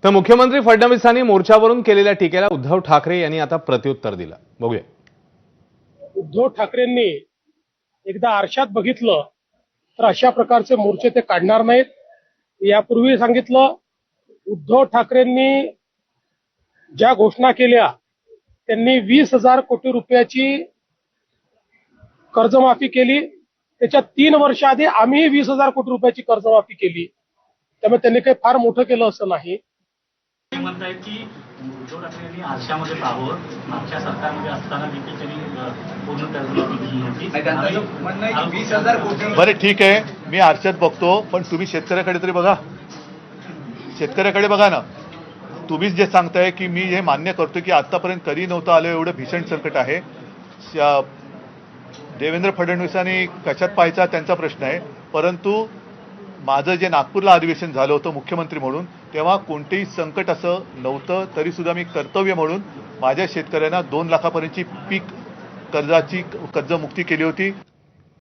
तर मुख्यमंत्री फडणवीसांनी मोर्चावरून केलेल्या टीकेला उद्धव ठाकरे यांनी आता प्रत्युत्तर दिलं. बघूया. उद्धव ठाकरेंनी एकदा आरशात बघितलं तर अशा प्रकारचे मोर्चे ते काढणार नाहीत. यापूर्वी सांगितलं, उद्धव ठाकरेंनी ज्या घोषणा केल्या त्यांनी 20,000 कोटी रुपयाची कर्जमाफी केली. त्याच्या 3 वर्ष आधी आम्ही 20,000 कोटी रुपयाची कर्जमाफी केली. त्यामुळे त्यांनी काही फार मोठं केलं असं नाही. ते म्हणतायत की उद्धव ठाकरे यांनी आरशामध्ये पाहावं, मागच्या सरकारमध्ये असताना देखील त्यांनी पूर्ण कर्जमाफी केली होती. 20,000 कोटी. बरे ठीक आहे, मी आरशात बघतो, पण तुम्ही शेतकऱ्याकडे तरी बघा. शेतकऱ्याकडे बघा ना. तुम्हीच जे सांगताय की मी हे मान्य करतो की आतापर्यंत कधी नव्हतं आलं एवढं भीषण संकट आहे. देवेंद्र फडणवीसांनी कशात पाहायचा त्यांचा प्रश्न आहे, परंतु माझं जे नागपूरला अधिवेशन झालं होतं मुख्यमंत्री म्हणून, तेव्हा कोणतेही संकट असं नव्हतं. तरी सुद्धा मी कर्तव्य म्हणून माझ्या शेतकऱ्यांना 2 लाखापर्यंतची पीक कर्जमुक्ती केली होती.